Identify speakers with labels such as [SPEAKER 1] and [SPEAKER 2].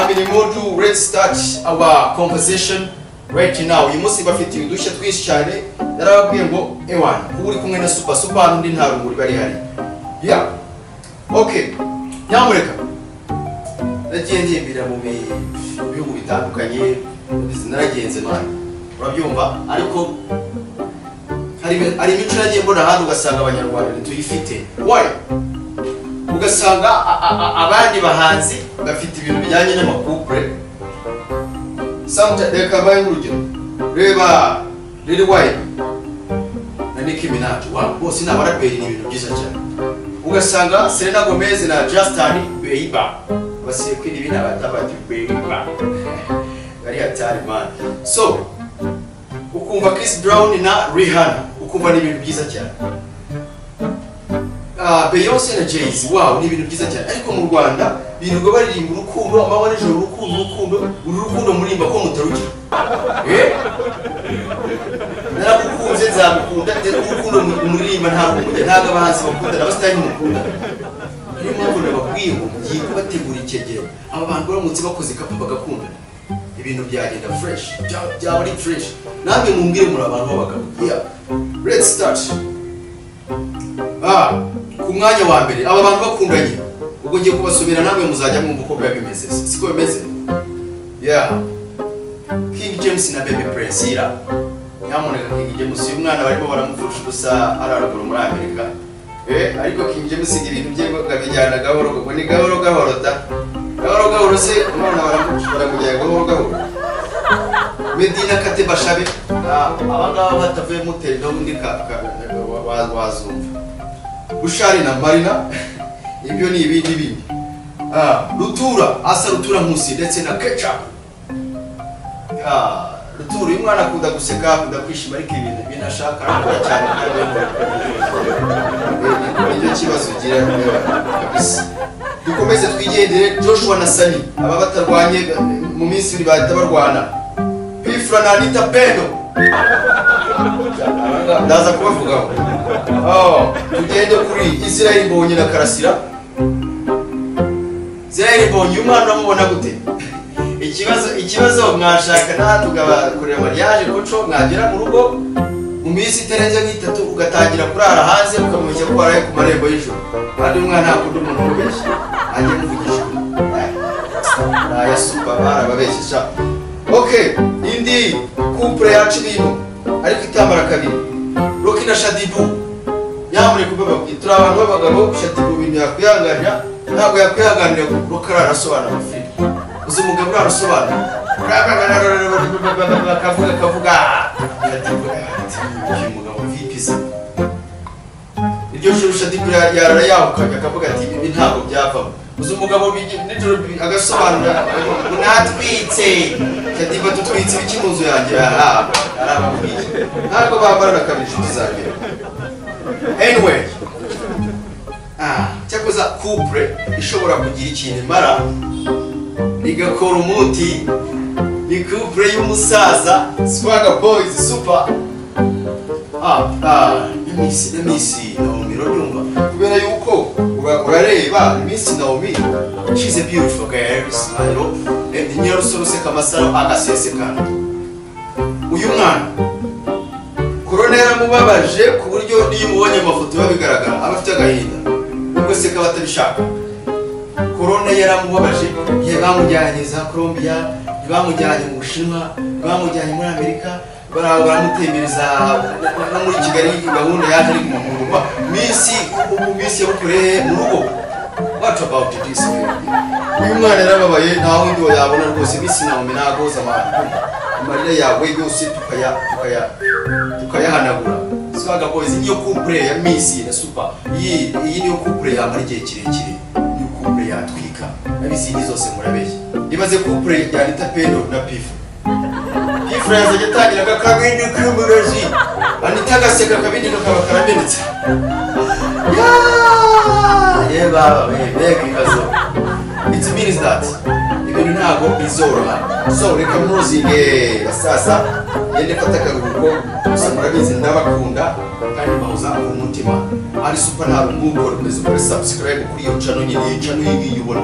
[SPEAKER 1] Modu, let's start our conversation right now. Uyu munsi bafite udushya twinshi cyane. Narababwiye ngo ewana uri kumwe na super n'undi nta rumuri bari hari. Yeah. Okay. Nyamureka. Nagiye ndimbira mu bihugu bitandukanye, naragenze none. Urabyumva? Ariko hari imico nagiye mbona hano ugasanga abanyarwanda ntituyifite. Why? Ugasanga abandi bahanzi bafite ibintu bijyanye n'amakupure. Sometimes reka baye urugero. Reba Lil Wayne na Nicki Minaj. Bose ni abaraperi n'ibintu byiza cyane. Ugasanga Selena Gomez na Justin Bieber basiye kwira ibintu abatabati Bieber. Bari hatari man. So ukumva Chris Brown na Rihanna ukumva ni ibintu byiza cyane. Beyonce na Jay-Z, wow, ni ibintu byiza cyane. Ariko mu Rwanda birirwa baririmba urukundo, amabara n'ijoro urukundo murimba ko mutarugira. Narakukunze nzagukunda, urukundo muririmba ntabwo mujya, ntabwo abahanzi bakunda n'abasitani mukunda. Niyo mpamvu nababwiye ngo mugiye kubategura ikegero. Aba bantu baramutse bakoze kapu bagakunda. Ibintu byagenda fresh, byaba ari fresh. Namwe mumbwire muri abantu b'abagabo. Yeah. Let's start. Ku mwanya wa mbere aba bantu bakundanye ubwo ngiye kubasomera namwe muzajya mwumva uko bimeze siko bimeze. Yeah. King James na Baby Prince ira nyamuneka King James uyu mwana barimo baramufusha gusa araruguru muri Amerika. Ariko King James ibintu bye babijyana gahoro ngo ni gahoro da gahoro se umwana baramufusha baramujyana gahoro. Medina Kate Bashabe abangaba batavuye muteri n'undi wazumva. Bushari na Marina ibyo ni ibindi. Rutura asa Rutura Nkusi ndetse na Ketchup. Rutura uyu mwana akunda guseka akunda kwishima ariko ibintu binashaka arakora cyane kandi ibyo kibazo gira kabisa. Dukomeze twigendere. Joshua na Sani aba batarwanye mu minsi iri bahita barwana. Pifra na Anita Pendo ndaza kubavugaho. Tugende kuri Israel Mbonyi na Karasira. Israel Mbonyi umwana mubona gute? Ikibazo mwashaka natugabakorera mariage koco mwagera mu rugo mu minsi iterenze nk'itatu ugatangira kurara hanze ukamujya kwaraye ku marembo y'ijoro. Kandi umwana akunda umuntu ubeshya ajye muvugisha. Ya super barababeshisha. Okay, indi couple yacu ibintu ariko itambara kabiri. Rocky na Shadibu yamure kubababwira turi abantu b'abagabo. Shadibu bintu yakwihanganira ntabwo yakwihanganira Rocky arasobanura amafilm. Uzi umugabo arasobanura kavuga uyu mugabo vipiza iryo joro Shadibu yarara yahukanye akavuga ati ibi ntabwo byavamo. Uzi umugabo nijoro agasobanura natwitse Shadibu tutwitse ibiki mu nzu yanjye arababwiye ntabwo babarana kabiri inshuti zanjye. Anyway, cyakoza couple ishobora kugira ikintu imara igakora umuti. Ni couple y'umusaza Swagger Boys super. Imisi Naomi Rodyumva kubera yuko urareba Miss Naomi, she's a beautiful girl, smile and nyarusoro kamasaro agasesekana. Uyu mwana Corona yaramubabaje ku buryo niyo mubonye amafoto babigaragara abafite agahinda ubwo se ka batabishaka. Corona yaramubabaje yabamujyanye za Colombia, yabamujyanye mu Bushinwa, yabamujyanye muri Amerika, baramutembereza no muri Kigali. Gahunda yaje ari kumahurwa Miss yabukoreye mu rugo. What about this? Uyu mwana yarababaye nta wundi yabona rwose. Miss Naomi nagoza amarira yawe yose tukayahanagura. Swagger Boys niyo couple ya Miss na super. Iyi niyo couple ya muri gihe kirekire. Niyo couple yatwika n'abizindi zose murabeshya. Ibaze couple ya Anita Pendo na Pifra. Pifra yazaje atangira akabindi k'umurozi. Anita gaseka akabindi kakaba karamenetse. Baba bega ibibazo. It means that ibintu ntago bizoroha. So reka muzinge basasa yende fata akaruhuko. Gusa murabizi ndabakunda kandi bahuza umutima. Ari super ntabwo nguko rukomeza kuri subscribe kuri iyo channel nyine, channel y'ibiyubona.